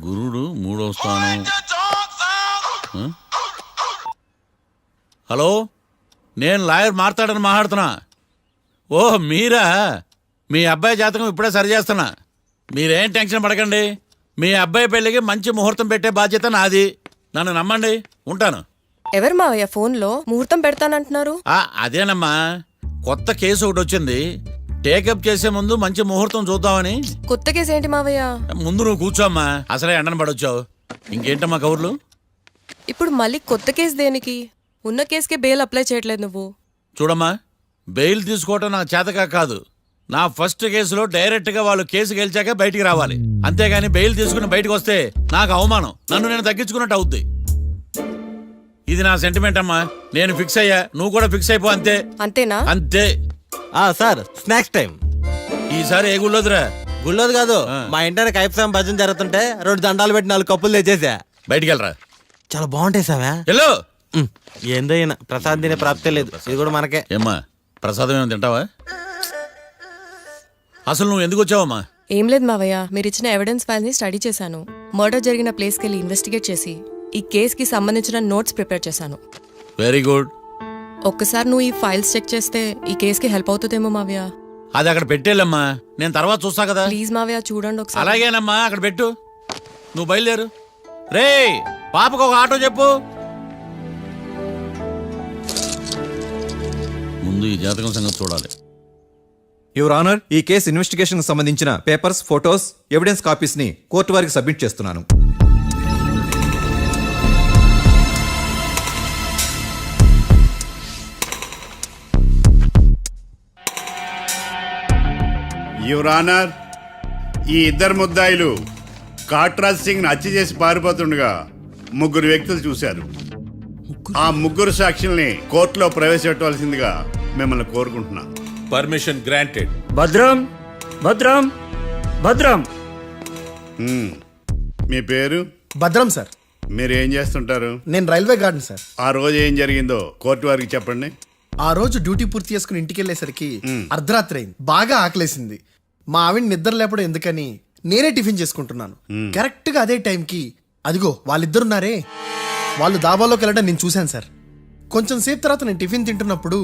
గురుడు మూడో స్థానం. హలో, నేను లాయర్ మాట్లాడుతున్నా. ఓ మీరా? మీ అబ్బాయి జాతకం ఇప్పుడే సరి చేస్తున్నా. మీరేం టెన్షన్ పడకండి. మీ అబ్బాయి పెళ్ళికి మంచి ముహూర్తం పెట్టే బాధ్యత నాది. నన్ను నమ్మండి. ఉంటాను. ఎవరు మావయ్య ఫోన్లో ముహూర్తం పెడతానంటున్నారు? అదేనమ్మా, కొత్త కేసు ఒకటి వచ్చింది. టేకప్ చేసే ముందు మంచి ముహూర్తం చూద్దామని. కొత్త కేసు ఏంటి మావయ్య? ముందు నువ్వు కూర్చోమ్మా, అసలే ఎండను పడొచ్చావు. ఇంకేంటమ్మా కబుర్లు? ఇప్పుడు మళ్ళీ కొత్త కేసు దేనికి? ఉన్న కేసుకే బెయిల్ అప్లై చేయట్లేదు నువ్వు. చూడమ్మా, బెయిల్ తీసుకోవటం నాకు చేతగా కాదు. నా ఫస్ట్ కేసులో డైరెక్ట్గా వాళ్ళు కేసు గెలిచాక బయటికి రావాలి. అంతేగాని బెయిల్ తీసుకుని బయటకు వస్తే నాకు అవమానం. నన్ను నేను తగ్గించుకున్నట్టు అవుద్ది. ఇది నా సెంటిమెంట్ అమ్మా. నేను ఫిక్స్ అయ్యా, నువ్వు కూడా ఫిక్స్ అయిపో. అంతే. అంతేనా? అంతే. Sir, snacks time. ఈసారి ఏ గుళ్ళోదిరా? గుళ్ళోది కాదు, మా ఇంటర్ కైప్సాం భజన జరుగుతుంటే 2 దండాలు పెట్టి 4 కప్పులు తెచ్చేసా. బయటికి వెళ్ళరా. చాలా బాగుంటాయి సావా. హలో, ఏందో ఈయన ప్రసాద్ తినే ప్రాప్తే లేదు. ఇది కూడా మనకే. ఏమ్మా, ప్రసాదం ఏమైనా తింటావా? అసలు నువ్వు ఎందుకు వచ్చావమ్మా? ఏం లేదు మావయ్య, మీరు ఇచ్చిన ఎవిడెన్స్ ఫైల్స్ ని స్టడీ చేశాను. మర్డర్ జరిగిన ప్లేస్కి వెళ్ళి ఇన్వెస్టిగేట్ చేసి ఈ కేసుకి సంబంధించిన నోట్స్ ప్రిపేర్ చేశాను. Very good. ఒక్కసారి నువ్వు ఈ ఫైల్స్ చెక్ చేస్తే ఈ కేసుకి హెల్ప్ అవుతుందేమో మావయ్య. అది అక్కడ పెట్టేళ్ళమ్మా, నేను తర్వాత చూస్తా కదా. ప్లీజ్ మావయ్య, చూడండి ఒకసారి. అలాగేనమ్మా, అక్కడ పెట్టు. నువ్వు బయలుదేరు. రే, పాపకు ఒక ఆటో చెప్పు. ముందు ఈ జాతకం సంగతి చూడాలి. యువర్ ఆనర్, ఈ కేసు ఇన్వెస్టిగేషన్ సంబంధించిన పేపర్స్, ఫోటోస్, ఎవిడెన్స్ కాపీస్ ని కోర్టు వారికి సబ్మిట్ చేస్తున్నాను. యువర్ ఆనర్, ఈ ఇద్దరు ముద్దాయిలు కాట్రాజ్ సింగ్ హత్య చేసి పారిపోతుండగా 3 వ్యక్తులు చూశారు. ఆ 3 సాక్షుల్ని కోర్టులో ప్రవేశపెట్టవలసిందిగా మిమ్మల్ని కోరుకుంటున్నాను. Permission granted. భద్రం భద్రం భద్రం. మీ పేరు? భద్రం సార్. మీరు ఏం చేస్తుంటారు? నేను రైల్వే గార్డెన్ సార్. ఆ రోజు ఏం జరిగిందో కోర్టు వారికి చెప్పండి. ఆ రోజు డ్యూటీ పూర్తి చేసుకుని ఇంటికి వెళ్ళేసరికి అర్ధరాత్రి అయింది. బాగా ఆకలేసింది. మా ఆవిడ నిద్ర లేపడం ఎందుకని నేనే టిఫిన్ చేసుకుంటున్నాను. కరెక్ట్ గా అదే టైంకి అదిగో వాళ్ళిద్దరున్నారే, వాళ్ళు దాబాలోకి వెళ్ళడం నేను చూశాను సార్. కొంచెం సేపు తర్వాత నేను టిఫిన్ తింటున్నప్పుడు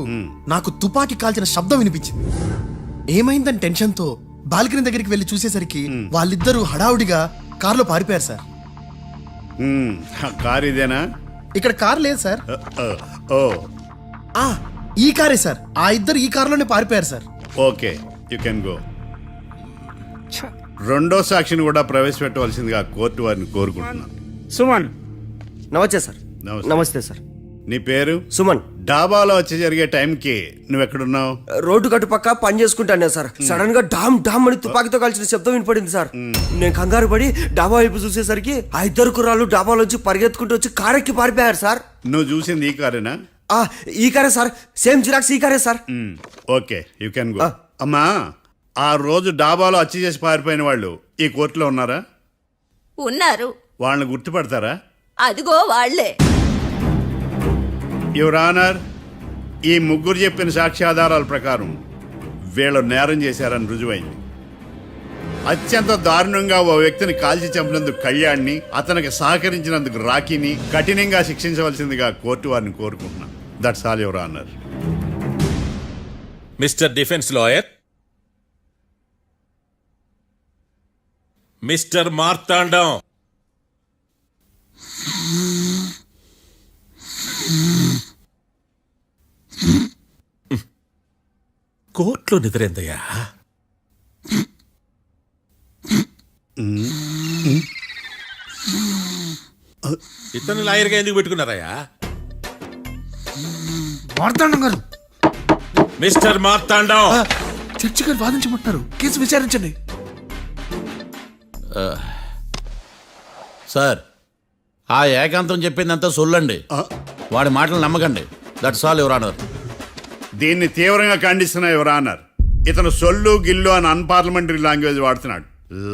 నాకు తుపాకీ కాల్చిన శబ్దం వినిపించింది. ఏమైందని టెన్షన్తో బాల్కనీ దగ్గరికి వెళ్ళి చూసేసరికి వాళ్ళిద్దరూ హడావుడిగా కారులో పారిపోయారు సార్. కారు ఇదేనా? ఇక్కడ కారు లేదు సార్. ఓ, ఈ కారే సార్. ఆ ఇద్దరు ఈ కారులోనే పారిపోయారు sir. Okay, you can go. రెండో సాక్షిని కూడా ప్రవేశపెట్టవలసిందిగా కోర్టు వారిని కోరుకుంటున్నాను. సుమన్. నమస్తే సార్. నమస్తే సార్. నీ పేరు? సుమన్. డాబాలో వచ్చి జరిగే టైంకి నువ్వెక్కడున్నావు? రోడ్డు కట్టు పక్క పని చేసుకుంటాను సార్. సడన్ గా డామ్ డామ్ అని తుపాకీతో కాల్చిన శబ్దం వినపడింది సార్. నేను కంగారు పడి డాబా వైపు చూసేసరికి ఆ ఇద్దరు కుర్రాళ్ళు డాబాలోంచి పరిగెత్తుకుంటూ వచ్చి కారెక్కి పారిపోయారు సార్. నువ్వు చూసింది ఈ కారేనా? ఈ కారే సార్. సేమ్ జిరాక్స్ ఈ కారే sir. Okay, you can go. అమ్మా, ఆ రోజు డాబాలో హత్య చేసి పారిపోయిన వాళ్ళు ఈ కోర్టులో ఉన్నారా? ఉన్నారు. వాళ్ళని గుర్తుపడతారా? అదిగో వాళ్లే. యువర్ ఆనర్, ఈ 3 చెప్పిన సాక్ష్యాధారాల ప్రకారం వీళ్ళు నేరం చేశారని రుజువైంది. అత్యంత దారుణంగా ఓ వ్యక్తిని కాల్చి చంపినందుకు కళ్యాణ్ని, అతనికి సహకరించినందుకు రాకీని కఠినంగా శిక్షించవలసిందిగా కోర్టు వారిని కోరుకుంటున్నాను. That's all your honour. Mister defence lawyer, mister Marthandam, కోర్టులో నిద్రేందయ్యా? ఇతను లాయర్గా ఎందుకు పెట్టుకున్నారయ్యా? మార్తాండం గారు. మిస్టర్ మార్తాండం, చర్చి గారు వాదించమంటున్నారు. కేసు విచారించండి. సార్, ఆ ఏకాంతం చెప్పిందంతా సొల్లండి. వాడి మాటలు నమ్మకండి. That's all your honour. దీన్ని తీవ్రంగా ఖండిస్తున్నా యువర్ ఆనర్. ఇతను సొల్లు గిల్లు అని అన్పార్లమెంటరీ లాంగ్వేజ్ వాడుతున్నాడు.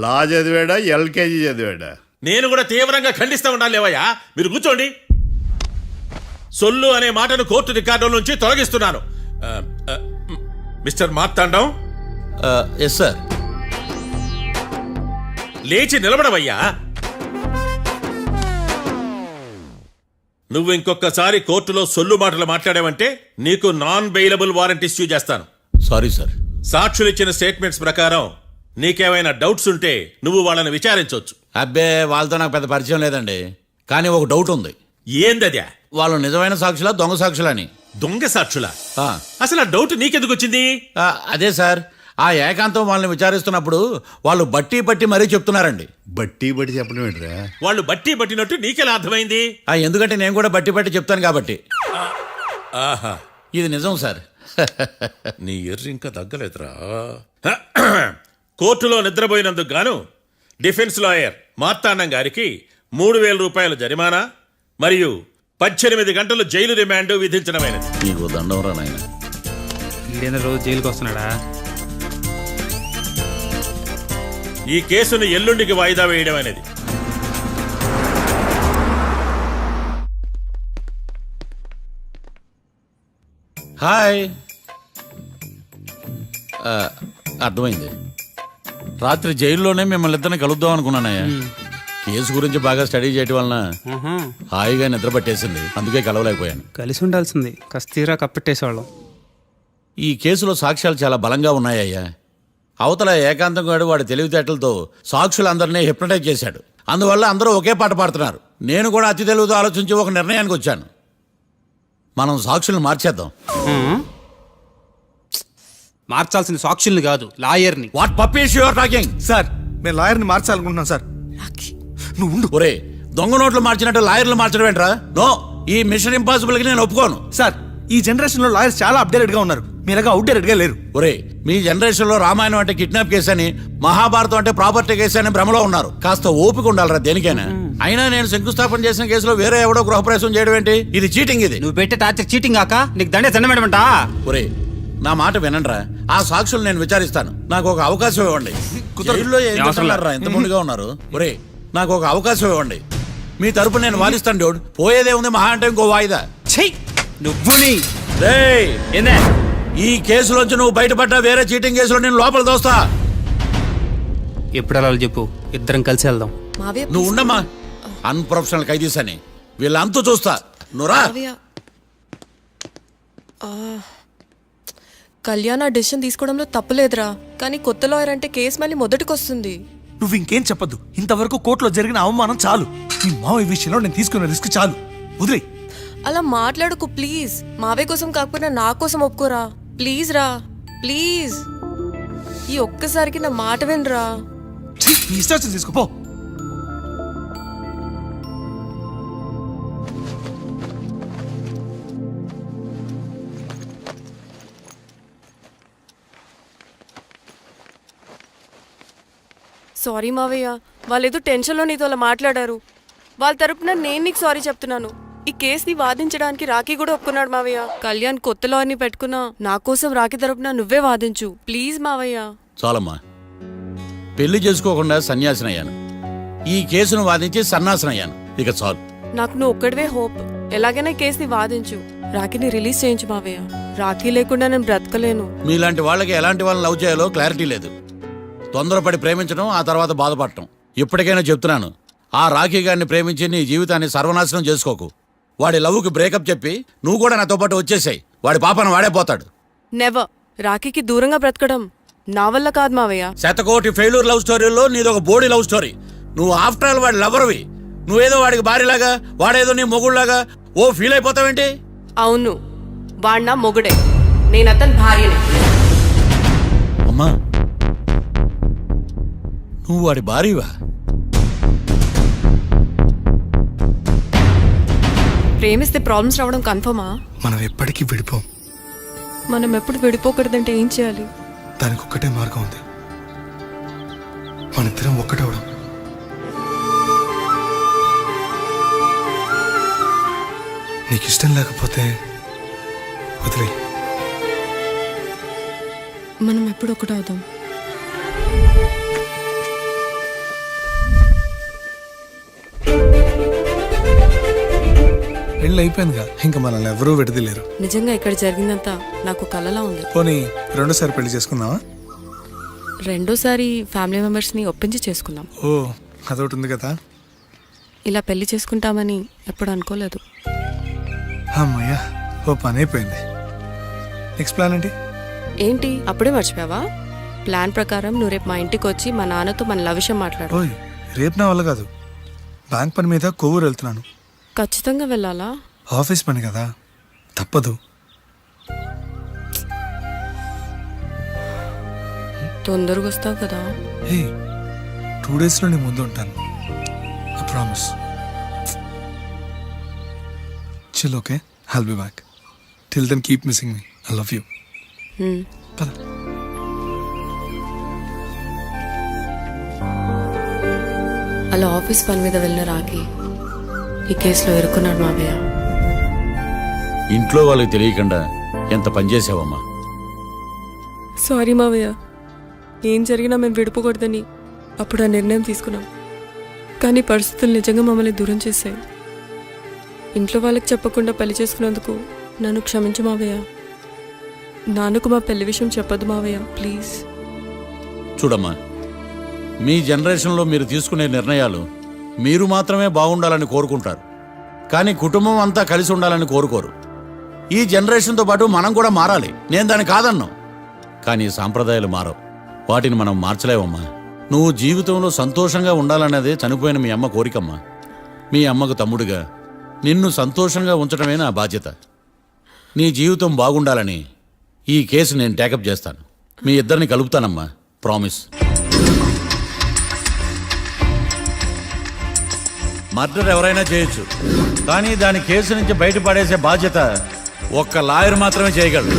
లా చదివాడా, ఎల్కేజీ చదివాడా? నేను కూడా తీవ్రంగా ఖండిస్తా ఉండాలి. లేవయ్యా, మీరు కూర్చోండి. సొల్లు అనే మాటను కోర్టు రికార్డుల నుంచి తొలగిస్తున్నాను. Mister Marthandam, yes sir. లేచి నిలబడవయ్యా. నువ్వు ఇంకొకసారి కోర్టులో సొల్లు మాటలు మాట్లాడావంటే నీకు నాన్ బెయిలబుల్ వారెంట్ ఇష్యూ చేస్తాను. Sorry sir. సాక్షులు ఇచ్చిన స్టేట్మెంట్స్ ప్రకారం నీకేమైనా డౌట్స్ ఉంటే నువ్వు వాళ్ళని విచారించవచ్చు. అబ్బే వాళ్ళతో నాకు పెద్ద పరిచయం లేదండి. కానీ ఒక డౌట్ ఉంది. ఏందద్యా? వాళ్ళు నిజమైన సాక్షులా దొంగ సాక్షులని? దొంగ సాక్షులా? ఆ, అసలు ఆ డౌట్ నీకెందుకు వచ్చింది? అదే సార్, ఆ ఏకాంతం వాళ్ళని విచారిస్తున్నప్పుడు వాళ్ళు బట్టి బట్టి మరీ చెప్తున్నారండి. బట్టి బట్టి చెప్పడం ఏంట్రా? వాళ్ళు బట్టి పట్టినట్టు నీకెలా అర్థమైంది? ఎందుకంటే నేను కూడా బట్టి బట్టి చెప్తాను కాబట్టి. ఆహా, ఇది నిజం సార్. నీ ఎర్రి ఇంకా తగ్గలేదురా. కోర్టులో నిద్రపోయినందుకు గాను డిఫెన్స్ లాయర్ మార్తాండం గారికి 3,000 రూపాయల జరిమానా మరియు 18 గంటలు జైలు రిమాండ్ విధించడమైనది. నీకు దండం రా నాయన. ఈడేనా రోజు జైలుకి వస్తున్నాడా? ఈ కేసును ఎల్లుండికి వాయిదా వేయడం అనేది. హాయ్. అర్థమైంది. రాత్రి జైల్లోనే మిమ్మల్ని ఇద్దరిని కలుద్దాం అనుకున్నానయ్యా. కేసు గురించి బాగా స్టడీ చేయడం వలన హాయిగా నిద్ర పట్టేసింది. అందుకే కలవలేకపోయాను. కలిసి ఉండాల్సింది. కస్తీరా కప్పెట్టేసేవాళ్ళం. ఈ కేసులో సాక్ష్యాలు చాలా బలంగా ఉన్నాయ్యా. అవతల ఏకాంతం గాడు వాడి తెలివితేటలతో సాక్షులందరినీ హిప్నటైజ్ చేశాడు. అందువల్ల అందరూ ఒకే పాట పాడుతున్నారు. నేను కూడా అతి తెలివితో ఆలోచించి ఒక నిర్ణయానికి వచ్చాను. మనం సాక్షులను మార్చేద్దాం. మార్చాల్సిన సాక్షుల్ని కాదు, లాయర్ని. What puppies you are talking? Sir నేను లాయర్ని మార్చాలనుకుంటున్నాను సార్. నువ్వు ఉండు. ఒరే, దొంగ నోట్లు మార్చినట్టు లాయర్లు మార్చడం ఏంట్రా? నో, ఈ మిషన్ ఇంపాసిబుల్ కి నేను ఒప్పుకోను. సార్ ఈ జనరేషన్ లో లాయర్స్ చాలా అప్డేటెడ్ గా ఉన్నారు. మీరుగా అవుట్డేటెడ్ గా లేరు. ఒరే, మీ జనరేషన్ లో రామాయణం అంటే కిడ్నాప్ కేసు అని, మహాభారతం అంటే ప్రాపర్టీ కేసు అని భ్రమలో ఉన్నారు. కాస్త ఓపిక ఉండాలరా దేనికైనా. అయినా నేను శంకుస్థాపన చేసిన కేసులో వేరే ఎవడో గృహప్రవేశం చేయడం ఏంటి? ఇది చీటింగ్. ఇది నువ్వు పెట్టే టార్చర్ చీటింగ్ కాక నీకు దండే దండమేడమంటా? ఒరే, నా మాట వినండిరా. ఆ సాక్షులు నేను విచారిస్తాను. నాకు ఒక అవకాశం ఇవ్వండి. జైల్లో ఏం చేస్తున్నారా ఎంత ముందుగా ఉన్నారు? ఒరే, నాకు ఒక అవకాశం ఇవ్వండి. మీ తరపు నేను వాదిస్తాను. డోడ్ పోయేదే ఉంది, మహా అంటే ఇంకో వాయిదా. నువ్వు రేయ్, ఏందే ఈ కేసులోంచి నువ్వు బయటపడ్డా వేరే చీటింగ్ కేసులో నేను లోపల దోస్తా. ఎప్పుడు వెళ్ళాలి చెప్పు, ఇద్దరం కలిసి వెళ్దాం. మావయ్య నువ్వు ఉండమ్మా. అన్ప్రొఫెషనల్ ఖైదీస్ అని వీళ్ళంతా చూస్తా. నువ్వురా. మావయ్య, కళ్యాణ్ ఆ డెసిషన్ తీసుకోవడంలో తప్పులేదురా. కానీ కొత్త లాయర్ అంటే కేసు మళ్ళీ మొదటికొస్తుంది. నువ్వు ఇంకేం చెప్పొద్దు. ఇంతవరకు కోర్టులో జరిగిన అవమానం చాలు. ఈ మావయ్య విషయంలో నేను తీసుకున్న రిస్క్ చాలు. వదిలే. అలా మాట్లాడుకు ప్లీజ్. మావయ్య కోసం కాకపోయినా నా కోసం ఒప్పుకోరా ప్లీజ్ రా, ప్లీజ్. ఈ ఒక్కసారికి నా మాట వినరా. నీ ఇష్టం తీసుకోపో. సారీ మావయ్య, వాళ్ళేదో టెన్షన్లో నీతో అలా మాట్లాడారు. వాళ్ళ తరపున నేను నీకు సారీ చెప్తున్నాను. ఈ కేసుని వాదించడానికి రాఖీ కూడా ఒప్పుకున్నాడు మావయ్య. కళ్యాణ్ కొత్త లాయర్ని పెట్టుకున్నా నా కోసం రాఖీ తరపున నువ్వే వాదించు ప్లీజ్ మావయ్య. చాలమ్మా. పెళ్లి చేసుకోకుండా సన్యాసినయ్యాను. ఈ కేసును వాదించి సన్నాసనయ్యాను. ఇక చాలు. నాకు నువ్వు ఒక్కడివే హోప్. ఎలాగైనా ఈ కేసుని వాదించు. రాఖీని రిలీజ్ చేయించు మావయ్య. రాఖీ లేకుండా నేను బ్రతకలేను. మీలాంటి వాళ్ళకి ఎలాంటి వాళ్ళని లవ్ చేయాలో క్లారిటీ లేదు. తొందరపడి ప్రేమించడం, ఆ తర్వాత బాధపడటం. ఇప్పటికైనా చెప్తున్నాను, ఆ రాఖీ గారిని ప్రేమించి నీ జీవితాన్ని సర్వనాశనం చేసుకోకు. వాడి లవ్కి బ్రేకప్ చెప్పి నువ్వు కూడా నాతో పాటు వచ్చేసాయి. వాడి పాపను వాడే పోతాడు. నెవర్. రాఖీకి దూరంగా బ్రతకడం నా వల్ల కాదు మావయ్య. శతకోటి ఫెయిల్యూర్ లవ్ స్టోరీలో నీదొక బోడీ లవ్ స్టోరీ. నువ్వు ఆఫ్టర్ ఆల్ వాడి లవర్వి. నువ్వేదో వాడికి భార్యలాగా, వాడేదో నీ మొగుడులాగా ఓ ఫీల్ అయిపోతావేంటి? అవును, వాడు నా మొగుడే, నేను అతని భార్యని. అమ్మా, నువ్వు వాడి భార్యవా? ప్రేమిస్తే ప్రాబ్లమ్స్ రావడం కన్ఫర్మా? మనం ఎప్పటికీ విడిపోం. మనం ఎప్పుడు విడిపోకూడదంటే ఏం చేయాలి? దానికి ఒక్కటే మార్గం ఉంది. మనిద్దరం ఒక్కటవడం. నీకు ఇష్టం లేకపోతే వదిలే. మనం ఎప్పుడు ఒకటవుదాం. పెళ్ళి అయిపోయిందిగా, ఇంకా మనల్ని ఎవరూ విడదలేరు. నిజంగా ఇక్కడ జరిగిందంతా నాకు కలలా ఉంది. పోనీ రెండోసారి పెళ్లి చేసుకుందామా? రెండోసారి ఫ్యామిలీ మెంబర్స్ని ఒప్పించి చేసుకున్నాం. ఓ అదొకటి ఉంది కదా. ఇలా పెళ్లి చేసుకుంటామని ఎప్పుడు అనుకోలేదు. అమ్మయ్యా, ఓ పని అయిపోయింది. నెక్స్ట్ ప్లాన్ ఏంటి? ఏంటి అప్పుడే మర్చిపోయావా? ప్లాన్ ప్రకారం నువ్వు రేపు మా ఇంటికి వచ్చి మా నాన్నతో మన లవ్ విషయం మాట్లాడు. ఓయ్, రేపు నా వల్ల కాదు. బ్యాంక్ పని మీద కొవ్వూరు వెళ్తున్నాను. ఖచ్చితంగా వెళ్ళాలా? ఆఫీస్ పని కదా, తప్పదు. తొందరగా వస్తావు కదా. హే, 2 డేస్లో నేను ముందు ఉంటాను. I promise. Chill, okay? I'll be back. Till then keep missing me. I love you. పద. అలా ఆఫీస్ పని మీద వెళ్ళిన రాకి ఈ కేసులో ఇరుక్కున్నాడు మావయ్య. ఇంట్లో వాళ్ళకి తెలియకుండా ఎంత పనిచేసావమ్మా. సారీ మావయ్య, ఏం జరిగినా మేము విడిపోకూడదని అప్పుడు ఆ నిర్ణయం తీసుకున్నాం. కానీ పరిస్థితులు నిజంగా మమ్మల్ని దూరం చేశాయి. ఇంట్లో వాళ్ళకి చెప్పకుండా పెళ్లి చేసుకున్నందుకు నన్ను క్షమించు మావయ్య. నాన్నకు మా పెళ్లి విషయం చెప్పదు మావయ్య, ప్లీజ్. చూడమ్మా, మీ జనరేషన్లో మీరు తీసుకునే నిర్ణయాలు మీరు మాత్రమే బాగుండాలని కోరుకుంటారు, కానీ కుటుంబం అంతా కలిసి ఉండాలని కోరుకోరు. ఈ జనరేషన్తో పాటు మనం కూడా మారాలి. నేను దాన్ని కాదన్నాను, కానీ సాంప్రదాయాలు మారవు. వాటిని మనం మార్చలేవమ్మా. నువ్వు జీవితంలో సంతోషంగా ఉండాలన్నదే చనిపోయిన మీ అమ్మ కోరికమ్మా. మీ అమ్మకు తమ్ముడిగా నిన్ను సంతోషంగా ఉంచడమే నా బాధ్యత. నీ జీవితం బాగుండాలని ఈ కేసు నేను టేకప్ చేస్తాను. మీ ఇద్దరిని కలుపుతానమ్మా, ప్రామిస్. మర్డర్ ఎవరైనా చేయొచ్చు, కానీ దాని కేసు నుంచి బయటపడేసే బాధ్యత ఒక్క లాయర్ మాత్రమే చేయగలడు.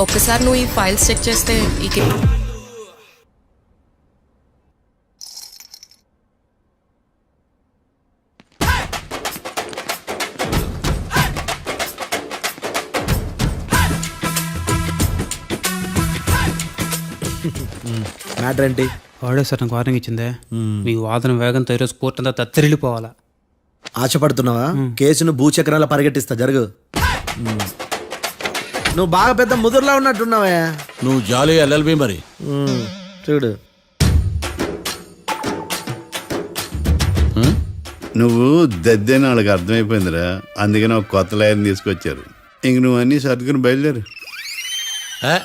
ఒక్కసారి నువ్వు ఈ ఫైల్స్ చెక్ చేస్తే ఈ మ్యాటర్ ఏంటి? వాడే సార్ నాకు వార్నింగ్ ఇచ్చిందే. మీ వాదన వేగంతో ఈరోజు కోర్టు అంతా తత్తరిల్లిపోవాలా. ఆశపడుతున్నావా? కేసును భూచక్రాల పరిగెట్టిస్తా, జరుగు. నువ్వు బాగా పెద్ద ముదురులా ఉన్నట్టున్నావే. నువ్వు జాలి ఎల్ఎల్బి మరి. చూడు, నువ్వు దద్దేని వాళ్ళకి అర్థమైపోయిందిరా. అందుకని ఒక కొత్త లాయర్ని తీసుకొచ్చారు. ఇంక నువ్వు అన్నీ సర్దుకుని బయలుదేరు. ఏ?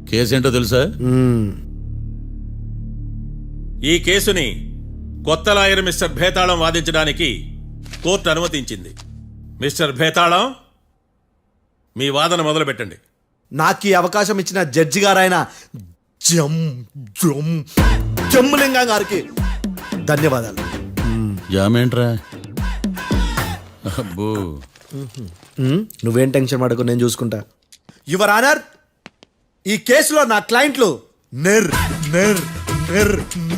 కేసేంటో తెలుసా? ఈ కేసుని కొత్త లాయర్ మిస్టర్ భేతాళం వాదించడానికి కోర్టు అనుమతించింది. మిస్టర్ భేతాళం, మీ వాదన మొదలు పెట్టండి. నాకు ఈ అవకాశం ఇచ్చిన జడ్జి గారైన జమ్ములింగం గారికి ధన్యవాదాలు. జామేంట్రా? అబ్బో, నువ్వేం టెన్షన్ పడకు, నేను చూసుకుంటా. యువర్ ఆనర్, ఈ కేసులో నా క్లయింట్లు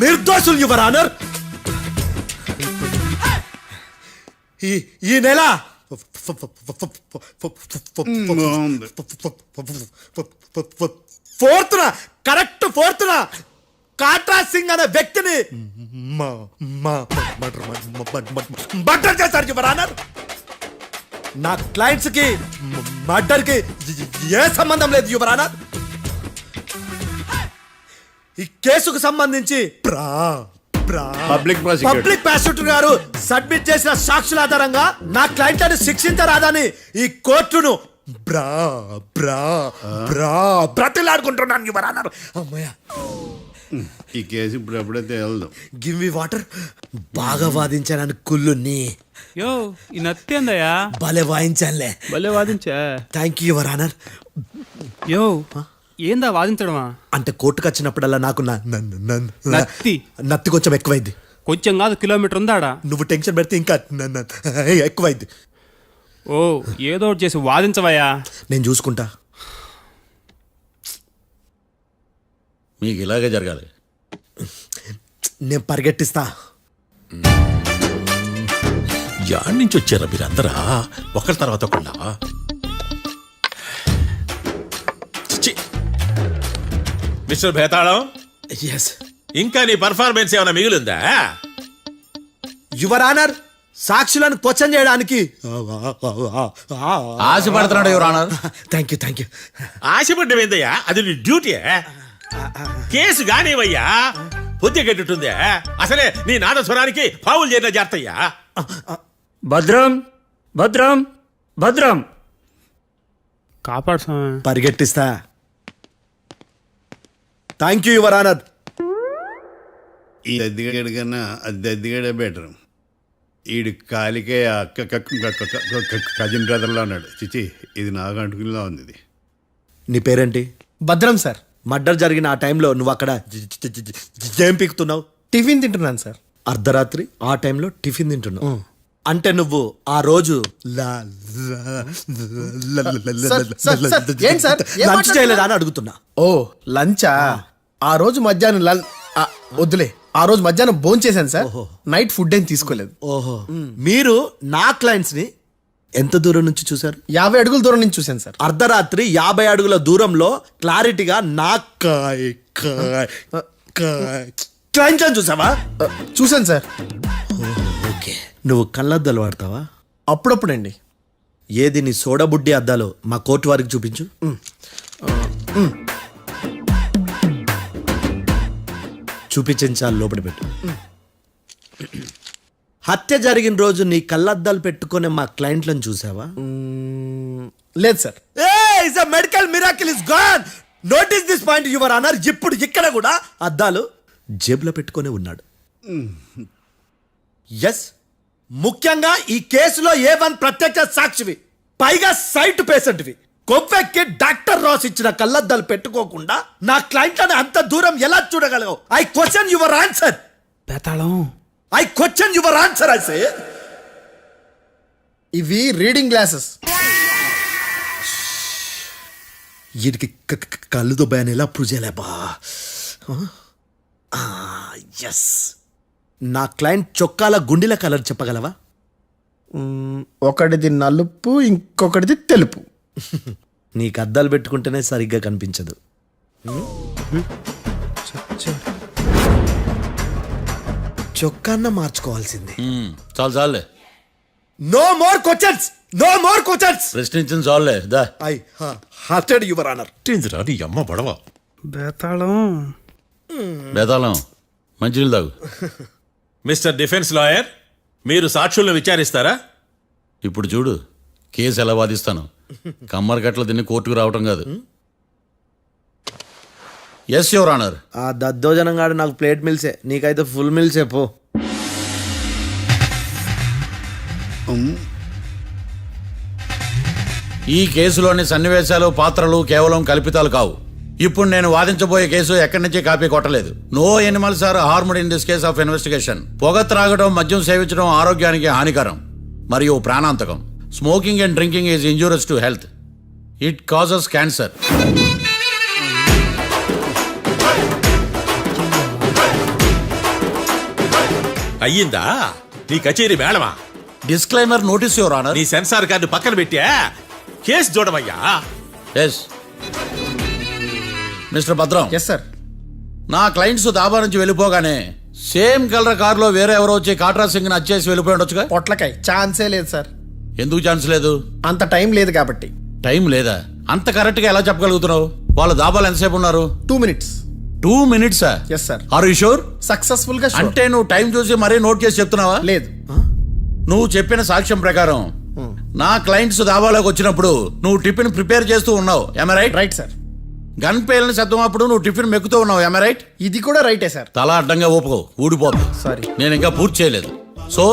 నిర్దోషులు యువర్ ఆనర్. ఈ నెల ఫోర్త్న కాట్రా సింగ్ అనే వ్యక్తిని మర్డర్ చేశారు యువర్ ఆనర్. నా క్లయింట్స్ కి మర్డర్ కి ఏ సంబంధం లేదు యువర్ ఆనర్. ఈ కేసుకు సంబంధించి పబ్లిక్ ప్రాసిక్యూటర్ గారు సబ్మిట్ చేసిన సాక్షుల ఆధారంగా నా క్లయింట్లను శిక్షించరాదని ఈ కోర్టును బ్రతిలాడుకుంటున్నాను యువర్ ఆనర్. అమ్మయ్య, ఈ కేసు ఇప్పుడు ఎప్పుడైతే వెళ్దాం. Give me water. బాగా వాదించానని కుళ్ళుని. యో ఈ నత్తేందయ్యా, భలే వాయించానులే. భలే వాదించా. Thank you your honour. యో ఏందా వాదించడమా? అంటే కోర్టుకు వచ్చినప్పుడల్లా నాకు నత్తి కొంచెం ఎక్కువైంది. కొంచెం కాదు, కిలోమీటర్ ఉందాడా. నువ్వు టెన్షన్ పెడితే ఇంకా ఎక్కువైంది. ఓ ఏదో ఒకటి చేసి వాదించవయ్యా. నేను చూసుకుంటా. మీకు ఇలాగే జరగాలి. నేను పరిగెట్టిస్తా. యాడ్ నుంచి వచ్చారా మీరందరా ఒకరి తర్వాత ఒకళ్ళ? మిస్టర్ భేతాళం, ఎస్ ఇంకా నీ పర్ఫార్మెన్స్ ఏమైనా మిగిలిందా? యువర్ ఆనర్, సాక్షులను క్వశ్చన్ చేయడానికి ఆశపడుతున్నాడు యువర్ ఆనర్. థ్యాంక్ యూ ఆశపడ్డం ఏందయ్యా, అది నీ డ్యూటీ. కేసు గానివయ్యా, బుద్ధి గట్టుందే. అసలే నీ నాదస్వరానికి పావులు చేరిన జాగ్రత్తయ్యా. భద్రం భద్రం భద్రం. కాపాడు స్వామి. పరిగెట్టిస్తా. Thank you your honour. ఈ దద్దిగాడి కన్నా అది దద్దిగాడే బెటర్. ఈడు కాలికే కజిన్ బ్రదర్లో ఉన్నాడు. చిచి, ఇది నాకు అంటుకునిలా ఉంది. ఇది నీ పేరేంటి? భద్రం సార్. మర్డర్ జరిగిన ఆ టైంలో నువ్వు అక్కడ ఏం పీకుతున్నావు? టిఫిన్ తింటున్నాను సార్. అర్ధరాత్రి ఆ టైంలో టిఫిన్ తింటున్నావు అంటే నువ్వు ఆ రోజు ఏంటి సార్? ఏం లంచ్ చేయలేదా అని అడుగుతున్నా. ఓ లంచా? ఆ రోజు మధ్యాహ్నం వద్దులే, ఆ రోజు మధ్యాహ్నం భోజనం చేశాను సార్. నైట్ ఫుడ్ ఏం తీసుకోలేదు. ఓహో, మీరు నా క్లయింట్స్ ని ఎంత దూరం నుంచి చూశారు? 50 అడుగుల దూరం నుంచి చూశాను సార్. అర్ధరాత్రి 50 అడుగుల దూరంలో క్లారిటీగా నా క్లయింట్స్ అని చూసావా? చూశాను సార్. ఓకే, నువ్వు కళ్ళద్దాలు వాడతావా? అప్పుడప్పుడండి. ఏది నీ సోడబుడ్డి అద్దాలు మా కోర్టు వారికి చూపించు. చూపించాలి, లోపల పెట్టు. హత్య జరిగిన రోజు నీ కళ్ళద్దాలు పెట్టుకునే మా క్లయింట్లను చూసావా? లేదు sir. Medical miracle is gone. Notice this point your honour. ఇప్పుడు ఇక్కడ కూడా అద్దాలు జేబులో పెట్టుకునే ఉన్నాడు. ఎస్, ముఖ్యంగా ఈ కేసులో A1 ప్రత్యక్ష సాక్షివి, పైగా సైట్ పేషెంట్వి. కొవ్వెక్కి డాక్టర్ రాస్ ఇచ్చిన కళ్ళద్దాలు పెట్టుకోకుండా నా క్లయింట్లను అంత దూరం ఎలా చూడగలవు? I question your answer. బేతాళం. I question your answer. I say ఇవి రీడింగ్ గ్లాసెస్. వీటికి కళ్ళు దుబ్బాయని ఎలా ప్రూవ్ చేయలేబా? ఎస్, నా క్లయింట్ చొక్కాల గుండెల కలర్ చెప్పగలవా? ఒకటిది నలుపు, ఇంకొకటిది తెలుపు. నీకు అద్దాలు పెట్టుకుంటేనే సరిగ్గా కనిపించదు. చొక్కాన్న మార్చుకోవాల్సింది. చాలు చాలులే, no more questions, no more questions. ప్రశ్నించిన చాలులే. దా ఐ హార్టెడ్ యువర్ ఆనర్. నీ అమ్మ పడవ. బేతాళం. బేతాళం, మంచినీళ్ళు తాగు. మిస్టర్ డిఫెన్స్ లాయర్, మీరు సాక్షులను విచారిస్తారా? ఇప్పుడు చూడు కేసు ఎలా వాదిస్తాను. కమ్మరి కట్ల తిని కోర్టుకు రావటం కాదు. Yes your honour. ఆ దద్దోజనం గాడు నాకు ప్లేట్ మిల్సే, నీకైతే ఫుల్ మిల్సే పో. ఈ కేసులోని సన్నివేశాలు, పాత్రలు కేవలం కల్పితాలు కావు. ఇప్పుడు నేను వాదించబోయే కేసు ఎక్కడి నుంచి కాపీ కొట్టలేదు. No animals are harmed in this case of investigation. పొగ త్రాగడం, మద్యం సేవించడం ఆరోగ్యానికి హానికరం మరియు ప్రాణాంతకం. Smoking and drinking is injurious to health. It causes cancer. అయ్యిందా నీ కచేరీ మేడమా? Disclaimer notice your honour. నీ సెన్సార్ కార్డు పక్కన పెట్టా కేసు చూడమయ్యా. Yes mister Bhadram. Yes sir. నా క్లయింట్స్ దాబా నుంచి వెళ్ళిపోగానే సేమ్ కలర్ కారులో వేరే ఎవరో వచ్చి కాట్రా సింగ్ ని వచ్చేసి వెళ్ళిపోయి ఉండొచ్చుగా? పొట్లకాయ ఛాన్సే లేదు సార్. ఎందుకు ఛాన్స్ లేదు? అంత టైం లేదు కాబట్టి. టైం లేదా? అంత కరెక్ట్ గా ఎలా చెప్పగలుగుతున్నావు? వాళ్ళ దాబాలు ఎంతసేపు ఉన్నారు? 2 minutes. 2 minutes? Yes sir. Are you sure? Successful గా sure. అంటే నువ్వు టైం చూసి మరీ నోట్ చేసి చెప్తున్నావా? లేదు. నువ్వు చెప్పిన సాక్ష్యం ప్రకారం నా క్లయింట్స్ దాబాలోకి వచ్చినప్పుడు నువ్వు టిఫిన్ ప్రిపేర్ చేస్తూ ఉన్నావు. am I right? Right sir. Gun పేలిన శబ్దం అప్పుడు నువ్వు టిఫిన్ మెక్కుతూ ఉన్నావు. am I right? ఇది కూడా రైటే సార్. తల అడ్డంగా ఊపుకో, ఊడిపోద్ది. Sorry. నేను ఇంకా పూర్తి చేయలేదు. సో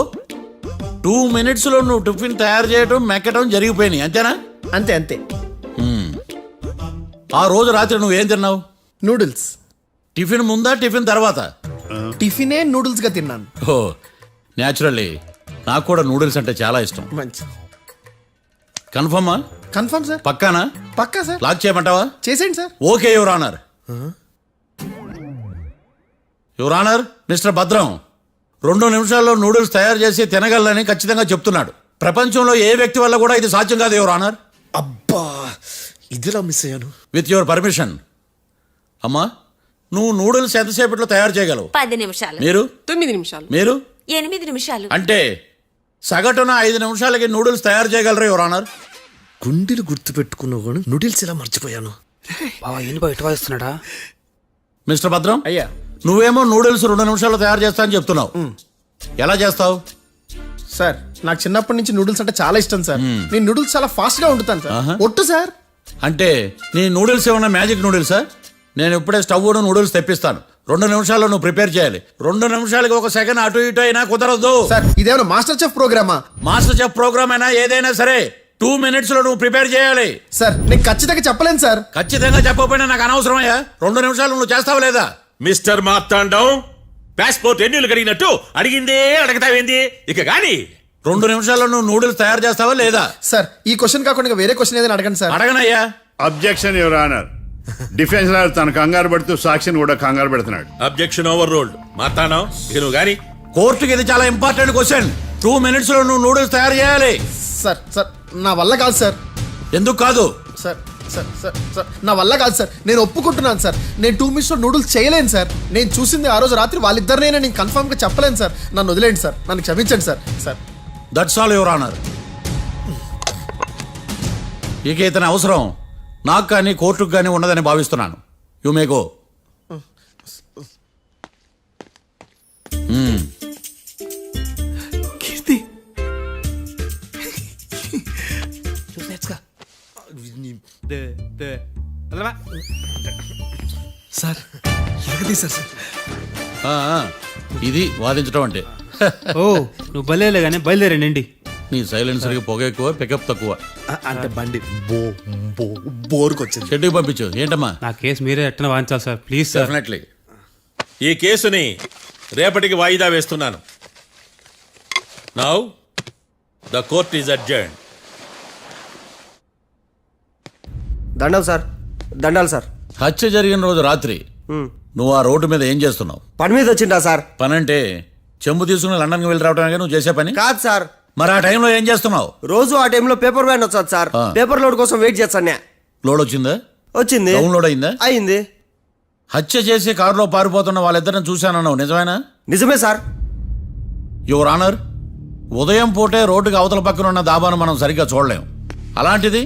2 minutes లో నువ్వు టిఫిన్ తయారు చేయడం, మెక్కడం జరిగిపోయినాయి, అంతేనా? అంతే అంతే. ఆ రోజు రాత్రి నువ్వేం తిన్నావు? నూడిల్స్. టిఫిన్ ముందా, టిఫిన్ తర్వాత? టిఫినే నూడిల్స్ గా తిన్నాను. ఓ న్యాచురల్లీ నాకు కూడా నూడిల్స్ అంటే చాలా ఇష్టం. మంచి. కన్ఫర్మా? Confirm sir. పక్కానా? పక్కా సార్. లాక్ చేయమంటావా? చేసేయండి sir. Okay your honour. Your honour, mister Bhadram 2 నిమిషాల్లో నూడిల్స్ తయారు చేసి తినగలని ఖచ్చితంగా చెప్తున్నాడు. ప్రపంచంలో ఏ వ్యక్తి వల్ల కూడా ఇది సాధ్యం కాదు యువర్ ఆనర్. అబ్బా, ఇదిలా మిస్ అయ్యాను. With your permission. అమ్మా నువ్వు నూడిల్స్ ఎంతసేపట్లో తయారు చేయగలవు? 10 నిమిషాలు. మీరు 9 నిమిషాలు. మీరు 8 నిమిషాలు. అంటే సగటున 5 నిమిషాలకి నూడిల్స్ తయారు చేయగలరు యువర్ ఆనర్. గుండెలు గుర్తు పెట్టుకున్నావు కానీ నూడిల్స్ ఇలా మర్చిపోయాను. బావా ఏంటి బావ ఇటు వాయిస్తున్నాడా? మిస్టర్ భద్రం, అయ్యా నువ్వేమో నూడిల్స్ 2 నిమిషాల్లో తయారు చేస్తా అని చెప్తున్నావు. ఎలా చేస్తావు? సార్ నాకు చిన్నప్పటి నుంచి నూడిల్స్ అంటే చాలా ఇష్టం సార్. నేను నూడిల్స్ చాలా ఫాస్ట్ గా వండుతాను సార్. ఒట్టు సార్. అంటే నీ నూడిల్స్ ఏమన్నా మ్యాజిక్ నూడిల్సా? నేను ఇప్పుడే స్టవ్ నూడిల్స్ తెప్పిస్తాను. 2 నిమిషాల్లో నువ్వు ప్రిపేర్ చేయాలి. 2 నిమిషాలకి 1 సెకండ్ అటు ఇటు అయినా కుదరదు. సార్ ఇదేమైనా మాస్టర్ చెఫ్ ప్రోగ్రామా? మాస్టర్ చెఫ్ ప్రోగ్రామ్ అయినా ఏదైనా సరే 2 మినిట్స్ లో నువ్వు ప్రిపేర్ చేయాలి. సార్ నేను ఖచ్చితంగా చెప్పలేను సార్. ఖచ్చితంగా చెప్పకపోయినా నాకు అనవసరమయ్యా. 2 నిమిషాలు నువ్వు చేస్తావా లేదా? మిస్టర్ మార్తాండం, పాస్పోర్ట్ ఎన్నిళ్ళు కడిగినట్టు అడిగిందే అడగతావేంది? ఇక గాని 2 నిమిషాల్లో నువ్వు నూడిల్స్ తయారు చేస్తావా లేదా? సార్ ఈ క్వశ్చన్ కాకుండా ఇంకా వేరే క్వశ్చన్ ఏదైనా అడగండి సార్. అడగనయ్యా. Objection your honour. Defence lawyer తన కంగారు పడుతూ సాక్షిని కూడా కంగారు పెడుతున్నాడు. Objection over ruled. మార్తాండం, ఇక నువ్వు గాని కోర్టుకి ఇది చాలా ఇంపార్టెంట్ క్వశ్చన్. 2 మినిట్స్ లో నువ్వు నూడిల్స్ తయారు చేయాలి. సార్ సార్ నా వల్ల కాదు సార్. ఎందుకు కాదు? సార్ సార్ సార్ సార్ నా వల్ల కాదు సార్. నేను ఒప్పుకుంటున్నాను సార్. నేను 2 మినిట్స్ లో నూడిల్స్ చేయలేను సార్. నేను చూసింది ఆ రోజు రాత్రి వాళ్ళిద్దరినైనా నేను కన్ఫర్మ్ గా చెప్పలేను సార్. నన్ను వదిలేండి సార్. నన్ను క్షమించండి sir. Sir that's all your honour. ఇక ఇతని అవసరం నాకు కానీ కోర్టుకు కానీ ఉన్నదని భావిస్తున్నాను. You may go. కీర్తి సార్ ఎరగదీశారు సార్. ఇది వాదించడం అంటే. ఓ నువ్వు బలేలే కానీ బయలుదేరండి. నీ సైలెన్సర్కి పొగ ఎక్కువ, పికప్ తక్కువ. అంటే బండి బోర్కి వచ్చింది. షెడ్యూల్ పంపించు. ఏంటమ్మా? నా కేసు మీరే ఎట్టన వాయించాలి సార్, ప్లీజ్ సార్. డెఫినెట్లీ. ఈ కేసుని రేపటికి వాయిదా వేస్తున్నాను. Now the court is adjourned. దండం సార్. దండాలు సార్. హత్య జరిగిన రోజు రాత్రి నువ్వు ఆ రోడ్డు మీద ఏం చేస్తున్నావు? పని మీద వచ్చిందా సార్? పని అంటే చెంబు తీసుకుని లండన్కి వెళ్ళి రావడానికి నువ్వు చేసే పని కాదు సార్. మరి ఆ టైంలో ఏం చేస్తున్నావు? రోజు ఆ టైంలో పేపర్ వ్యాన్ వచ్చాది సార్. పేపర్ లోడ్ కోసం వెయిట్ చేస్తాను. లోడ్ వచ్చిందా? వచ్చింది. డౌన్లోడ్ అయిందా? అయింది. హత్య చేసి కారులో పారిపోతున్న వాళ్ళిద్దరిని చూశానన్నావు, నిజమేనా? నిజమే సార్. యువర్ ఆనర్, ఉదయం పూటే రోడ్డుకి అవతల పక్కన ఉన్న దాబాను మనం సరిగ్గా చూడలేం. అలాంటిది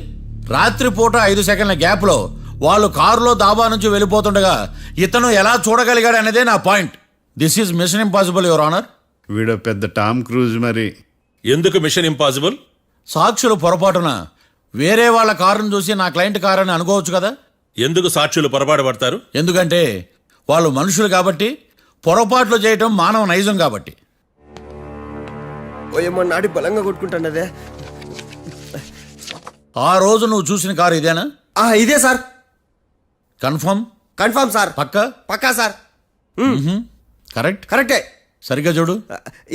రాత్రి పూట 5 సెకండ్ల గ్యాప్లో వాళ్ళు కారులో దాబా నుంచి వెళ్ళిపోతుండగా ఇతను ఎలా చూడగలిగాడు అనేదే నా point. This is mission impossible your honour. వీడో పెద్ద టామ్ క్రూజ్ మరి. ఎందుకు మిషన్ ఇంపాసిబుల్? సాక్షులు పొరపాటున వేరే వాళ్ళ కారును చూసి నా క్లయింట్ కారు అని అనుకోవచ్చు కదా. ఎందుకు సాక్షులు పొరపాటు పడతారు? ఎందుకంటే వాళ్ళు మనుషులు కాబట్టి, పొరపాట్లు చేయటం మానవ నైజం కాబట్టి. ఓయమ్మ నాడి బలంగా కొట్టుకుంటానదే. ఆ రోజు నువ్వు చూసిన కారు ఇదేనా? ఇదే సార్. కన్ఫర్మ్? Confirm sir. పక్కా? పక్కా సార్. కరెక్ట్? కరెక్టే. సరిగ్గా చూడు.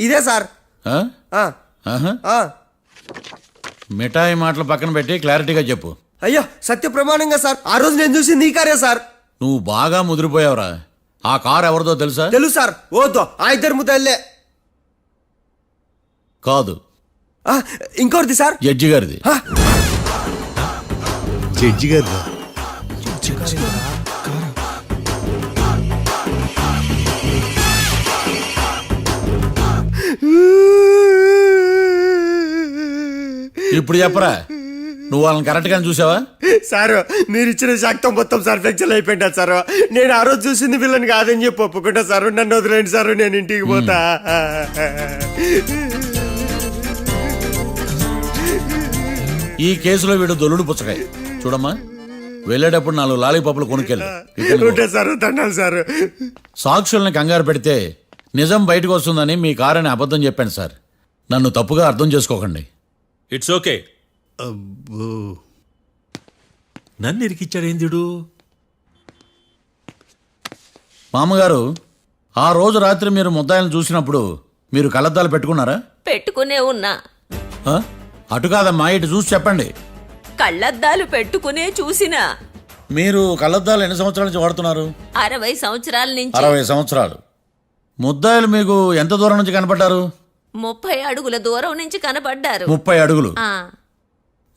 ఇదే సార్. ఆ? ఆ, ఆహా. ఆ. మిఠాయి మాటలు పక్కన పెట్టి క్లారిటీగా చెప్పు. అయ్యో సత్య ప్రమాణంగా సార్, ఆ రోజు నేను చూసి నీ కారే సార్. నువ్వు బాగా ముదిరిపోయావురా. ఆ కారు ఎవరిదో తెలుసా? తెలుసు సార్. ఓతో ఆ ఇద్దరు ముద్దల్లే. కాదు, ఇంకోటిది సార్. జడ్జి గారిది. జడ్జి గారు ఇప్పుడు చెప్పరా, నువ్వు వాళ్ళని కరెక్ట్ గానే చూసావా? సార్ మీరు ఇచ్చిన శాక్తం మొత్తం సార్ ఫ్లెక్చర్ అయిపోయింటా సార్. నేను ఆ రోజు చూసింది వీళ్ళని కాదని చెప్పి ఒప్పుకుంటా సార్. నన్ను వదిలేండి సార్, నేను ఇంటికి పోతా. ఈ కేసులో వీడు దొల్లుడు పుచ్చకాయ. చూడమ్మా, వెళ్ళేటప్పుడు 4 లాలీపాపులు కొనుక్కెళ్ళు. ఉంటా సార్. దండాలి సార్. సాక్షుల్ని కంగారు పెడితే నిజం బయటకు వస్తుందని మీ కారని అబద్ధం చెప్పాను సార్. నన్ను తప్పుగా అర్థం చేసుకోకండి. It's okay. నన్ను ఇరికిచ్చాడేందుడు? మామగారు, ఆ రోజు రాత్రి మీరు ముద్దాయిలను చూసినప్పుడు మీరు కళ్ళద్దాలు పెట్టుకున్నారా? పెట్టుకునే ఉన్నా. ఆ? అటు కాదమ్మా, ఇటు చూసి చెప్పండి. కళ్ళద్దాలు పెట్టుకునే చూసినా. మీరు కళ్ళద్దాలు ఎన్ని సంవత్సరాల నుంచి వాడుతున్నారు? 60 సంవత్సరాల నుంచి. 60 సంవత్సరాలు. ముద్దాయిలు మీకు ఎంత దూరం నుంచి కనపడ్డారు? 30 అడుగుల దూరం నుంచి కనపడ్డారు. 30 అడుగులు.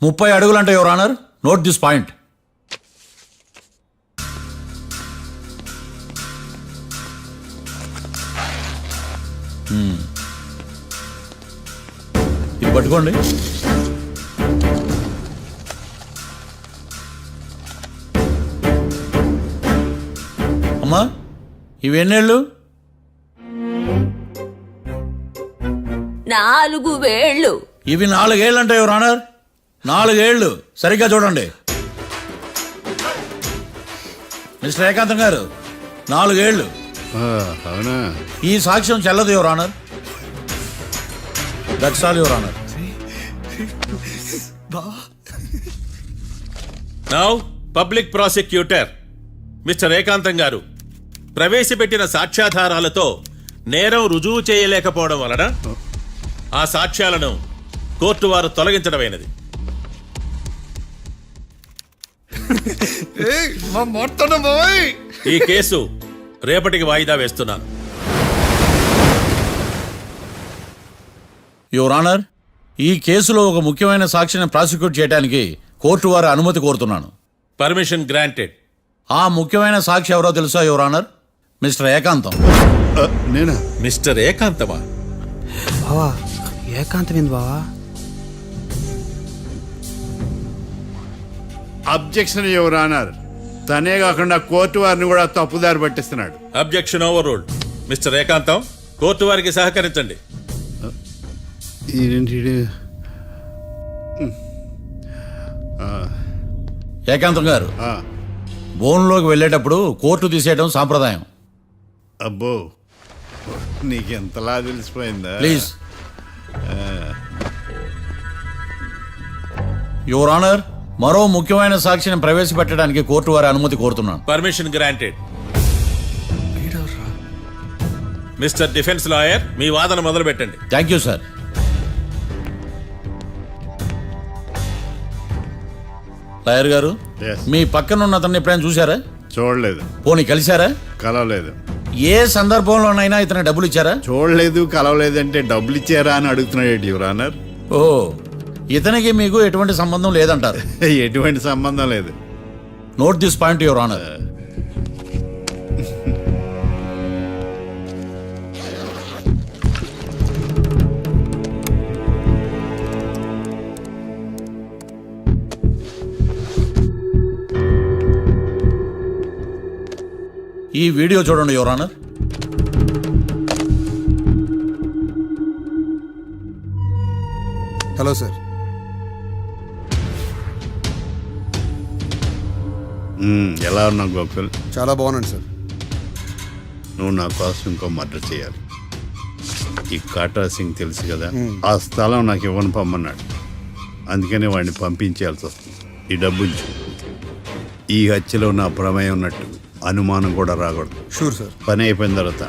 30 అడుగులు అంటే your honour, note this point. ఇది పట్టుకోండి. అమ్మా ఇవి ఎన్నేళ్ళు? 4 వేళ్ళు. ఇవి 4 ఏళ్ళు అంటే యువర్ ఆనర్, 4 ఏళ్ళు. సరిగ్గా చూడండి మిస్టర్ ఏకాంతం గారు, 4 ఏళ్ళు. అవునా? ఈ సాక్ష్యం చెల్లదు your honour. That's all your honour. Now public prosecutor mister ఏకాంతం గారు ప్రవేశపెట్టిన సాక్ష్యాధారాలతో నేరం రుజువు చేయలేకపోవడం వలన ఆ సాక్ష్యాలను కోర్టు వారు తొలగించడమైనది. ఈ కేసు రేపటికి వాయిదా వేస్తున్నాను. యువర్ ఆనర్, ఈ కేసులో ఒక ముఖ్యమైన సాక్షిని ప్రాసిక్యూట్ చేయడానికి కోర్టు వారి అనుమతి కోరుతున్నాను. Permission granted. ఆ ముఖ్యమైన సాక్షి ఎవరో తెలుసా యువర్ ఆనర్? మిస్టర్ ఏకాంతం. నేనా? మిస్టర్ ఏకాంతమా? బావా ఏకాంతం ఏంది బావా? Objection your honour. తనే కాకుండా కోర్టు వారిని కూడా తప్పుదారి పట్టిస్తున్నాడు. Objection overruled. Mister Ekantham, court వారికి సహకరించండి. ఏకాంతం గారు, బోన్లోకి వెళ్ళేటప్పుడు కోర్టు తీసేయడం సాంప్రదాయం. అబ్బో, నీకెంతలా తెలిసిపోయిందా? ప్లీజ్ యువర్ ఆనర్, మరో ముఖ్యమైన సాక్షిని ప్రవేశపెట్టడానికి కోర్టు వారి అనుమతి కోరుతున్నాను. Permission granted. Mister defence lawyer, మీ వాదన మొదలు పెట్టండి. Thank you sir. లాయర్ గారు, Yes. మీ పక్కన ఉన్న అతన్ని ఎప్పుడైనా చూసారా? చూడలేదు. పోనీ కలిశారా? కలవలేదు. ఏ సందర్భంలోనైనా ఇతను డబ్బులు ఇచ్చారా? చూడలేదు, కలవలేదంటే డబ్బులు ఇచ్చారా అని అడుగుతున్నాడు యువర్ ఆనర్. ఓ, ఇతనికి మీకు ఎటువంటి సంబంధం లేదంటారు. ఎటువంటి సంబంధం లేదు. Note this point your honour. ఈ వీడియో చూడండి యువర్ ఆనర్. Hello sir. ఎలా ఉన్నావు గోకుల్? చాలా బాగున్నాను సార్. నువ్వు నా కోసం ఇంకో మర్డర్ చేయాలి. ఈ కాటా సింగ్ తెలుసు కదా, ఆ స్థలం నాకు ఇవ్వని పమ్మన్నాడు. అందుకనే వాడిని పంపించాల్సి వస్తుంది. ఈ డబ్బు ఉంచు. ఈ హత్యలో నా ప్రమేయం ఉన్నట్టు అనుమానం కూడా రాకూడదు. Sure sir. పని అయిపోయిన తర్వాత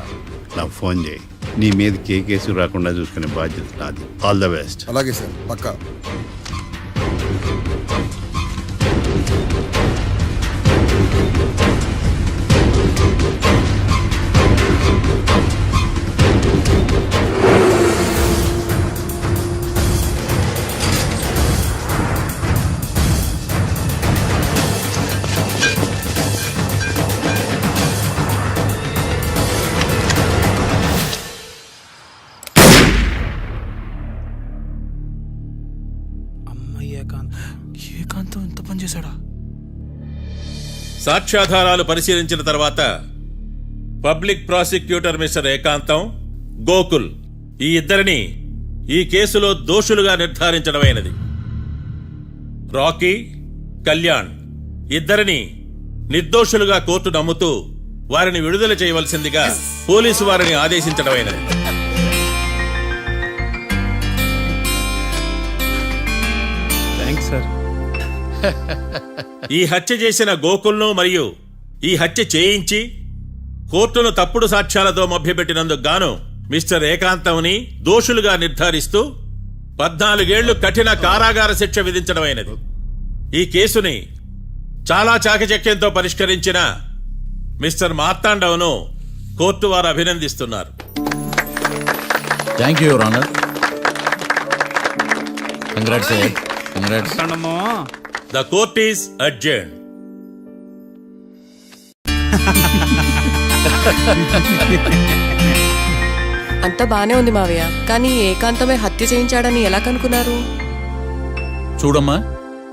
నాకు ఫోన్ చేయి. నీ మీద ఏ కేసు రాకుండా చూసుకునే బాధ్యత నాది. All the best. అలాగే సార్, పక్కా. ఏకాంతం ఎంత పని చేశాడా? సాక్ష్యాధారాలు పరిశీలించిన తర్వాత పబ్లిక్ ప్రాసిక్యూటర్ మిస్టర్ ఏకాంతం, గోకుల్ ఈ ఇద్దరిని ఈ కేసులో దోషులుగా నిర్ధారించడమైనది. రాకీ, కళ్యాణ్ ఇద్దరిని నిర్దోషులుగా కోర్టు నమ్ముతూ వారిని విడుదల చేయవలసిందిగా పోలీసు వారిని ఆదేశించడమైనది. Thanks sir. ఈ హత్య చేసిన గోకుల్ను మరియు ఈ హత్య చేయించి కోర్టును తప్పుడు సాక్ష్యాలతో మభ్యపెట్టినందుకు గాను మిస్టర్ ఏకాంతంని దోషులుగా నిర్ధారిస్తూ 14 ఏళ్లు కఠిన కారాగార శిక్ష విధించడమైనది. ఈ కేసుని చాలా చాకచక్యంతో పరిష్కరించిన మిస్టర్ మార్తాండవను కోర్టు వారు అభినందిస్తున్నారు. Thank you your honour. Congrats. Congrats. The court is adjourned. అంతా బానే ఉంది మావయ్య, కానీ ఏకాంతమే హత్య చేయించాడని ఎలా కనుక్కున్నారు? చూడమ్మా,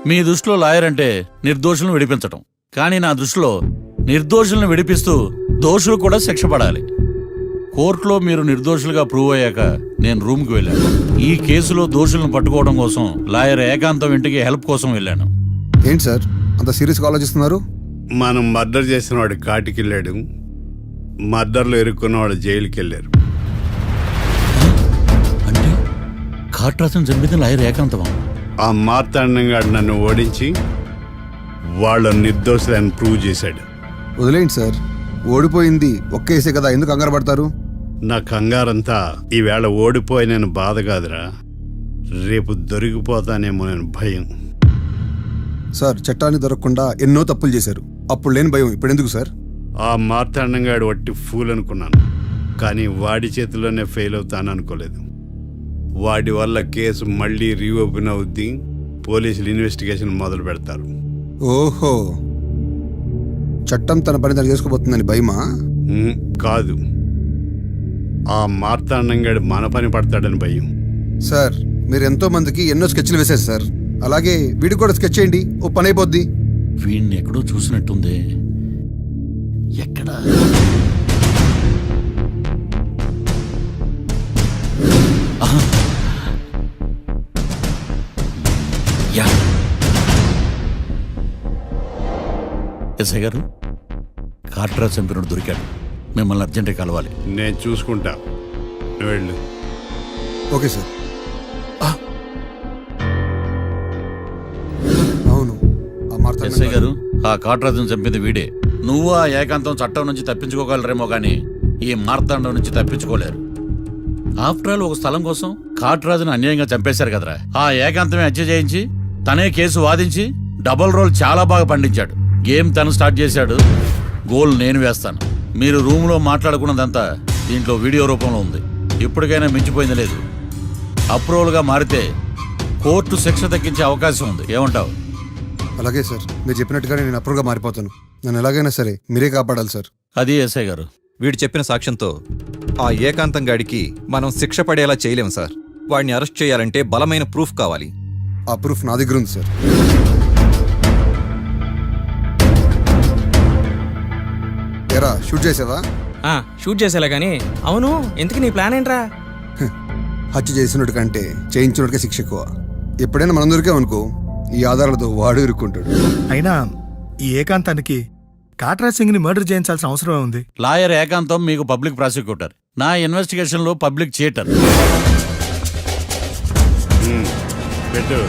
మీ దృష్టిలో లాయర్ అంటే నిర్దోషులను విడిపించటం, కానీ నా దృష్టిలో నిర్దోషులను విడిపిస్తూ దోషులు కూడా శిక్ష పడాలి. కోర్టులో మీరు నిర్దోషులుగా ప్రూవ్ అయ్యాక నేను రూమ్కి వెళ్ళాను. ఈ కేసులో దోషులను పట్టుకోవడం కోసం లాయర్ ఏకాంతం ఇంటికి హెల్ప్ కోసం వెళ్ళాను. ఏంటి సార్ అంత సీరియస్గా ఆలోచిస్తున్నారు? మనం మర్డర్ చేసిన వాడు కాటికి వెళ్ళాడు, మర్డర్లో ఇరుక్కున్న వాడు జైలుకి వెళ్ళారు. అంటే కాట్రాసన్ చంపిన లాయర్ ఏకాంతమా? ఆ మార్తాండంగా నన్ను ఓడించి వాళ్ళ నిర్దోషులని ప్రూవ్ చేశాడు. వదిలేండి సార్, ఓడిపోయింది ఒక్క కేసే కదా, ఎందుకు కంగారు పడతారు? నా కంగారంతా ఈవేళ ఓడిపోయి నేను బాధ కాదురా, రేపు దొరికిపోతానేమో నేను భయం. సార్ చట్టాన్ని దొరకకుండా ఎన్నో తప్పులు చేశారు, అప్పుడు లేని భయం ఇప్పుడు ఎందుకు సార్? ఆ మార్తాండంగాడు వట్టి ఫూల్ అనుకున్నాను, కానీ వాడి చేతిలోనే ఫెయిల్ అవుతాను అనుకోలేదు. వాడి వల్ల కేసు మళ్ళీ రీఓపెన్ అవుద్ది, పోలీసులు ఇన్వెస్టిగేషన్ మొదలు పెడతారు. ఓహో, చట్టం తన పని తను చేసుకోబోతుందని భయమా? కాదు, ఆ మార్తాండంగాడు మన పని పడతాడని భయం. సార్ మీరు ఎంతో మందికి ఎన్నో స్కెచ్లు వేశారు సార్, అలాగే వీడికి కూడా స్కెచ్ చేయండి, ఓ పని అయిపోద్ది. వీడిని ఎక్కడో చూసినట్టుంది. ఎక్కడ? ఆహా. యా. ఎస్ఐ గారు, కాట్రా చంపినోడు దొరికాడు, మిమ్మల్ని అర్జెంటుగా కలవాలి. నేను చూసుకుంటా, నువ్వు వెళ్ళు. Okay sir. అవును, ఆ మార్తాండం ఎస్ఐ గారు, ఆ కాట్రాజును చంపింది వీడే. నువ్వు ఆ ఏకాంతం చట్టం నుంచి తప్పించుకోగలరేమో కానీ ఈ మార్తాండం నుంచి తప్పించుకోలేరు. ఆఫ్టర్ ఆల్ ఒక స్థలం కోసం కాట్రాజును అన్యాయంగా చంపేశారు కదరా. ఆ ఏకాంతమే హత్య చేయించి తనే కేసు వాదించి డబుల్ రోల్ చాలా బాగా పండించాడు. గేమ్ తను స్టార్ట్ చేశాడు, గోల్ నేను వేస్తాను. మీరు రూమ్లో మాట్లాడుకున్నదంతా దీంట్లో వీడియో రూపంలో ఉంది. ఇప్పటికైనా మించిపోయింది లేదు. అప్రూవల్గా మారితే కోర్టు శిక్ష తగ్గించే అవకాశం ఉంది. ఏమంటావు? అలాగే సార్, మీరు చెప్పినట్టుగానే నేను అప్రూవ్గా మారిపోతాను. నన్ను ఎలాగైనా సరే మీరే కాపాడాలి సార్. అది ఎస్ఐ గారు. వీడు చెప్పిన సాక్ష్యంతో ఆ ఏకాంతం గాడికి మనం శిక్ష పడేలా చేయలేం సార్. వాడిని అరెస్ట్ చేయాలంటే బలమైన ప్రూఫ్ కావాలి. ఆ ప్రూఫ్ నా దగ్గర ఉంది సార్. ఎరా షూట్ చేసావా? షూట్ చేసేలా కానీ. అవును, ఎందుకు నీ ప్లాన్ ఏంట్రా? హత్య చేసినట్టు కంటే చేయించినట్టుగా శిక్ష ఎక్కువ. ఎప్పుడైనా మనం దొరికామనుకో, ఈ ఆధారాలతో వాడు ఇరుక్కుంటాడు. అయినా ఈ ఏకాంతానికి కాట్రా సింగ్ ని మర్డర్ చేయించాల్సిన అవసరం ఉంది. లాయర్ ఏకాంతం మీకు పబ్లిక్ ప్రాసిక్యూటర్, నా ఇన్వెస్టిగేషన్ లో పబ్లిక్ చీటర్. పెట్టు.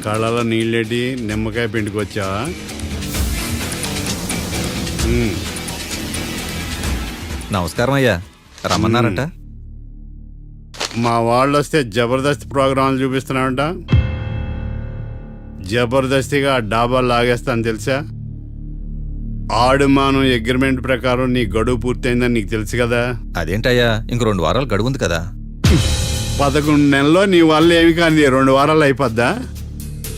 కళ్ళలో నీళ్ళేటి నిమ్మకాయ పిండుకొచ్చావా? నమస్కారం అయ్యా, రమ్మన్నారంట. మా వాళ్ళు వస్తే జబర్దస్త్ ప్రోగ్రాంలు చూపిస్తున్నామంట. జబర్దస్తిగా ఆ డాబాలు లాగేస్తాను తెలుసా? ఆడుమానం అగ్రిమెంట్ ప్రకారం నీ గడువు పూర్తయిందని నీకు తెలుసు కదా. అదేంటయ్యా, ఇంక 2 వారాలు గడువుంది కదా. 11 నెలల్లో నీ వల్ల ఏమి కానీ 2 వారాలు అయిపోద్దా?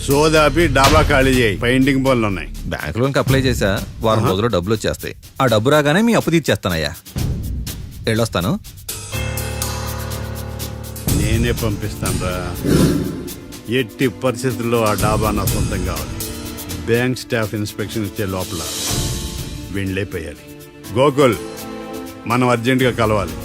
సోదాపి డాబా ఖాళీ చేయి, పెయింటింగ్ పనులు ఉన్నాయి. బ్యాంక్ లోన్కి అప్లై చేశా, వారం రోజుల్లో డబ్బులు వచ్చేస్తాయి. ఆ డబ్బు రాగానే మీ అప్పు తీర్చేస్తానయ్యా. వెళ్ళొస్తాను. నేనే పంపిస్తాను రా. ఎట్టి పరిస్థితుల్లో ఆ డాబా నా సొంతం కావాలి. బ్యాంక్ స్టాఫ్ ఇన్స్పెక్షన్ ఇచ్చే లోపల వీళ్ళైపోయాలి. గోకుల్, మనం అర్జెంటుగా కలవాలి.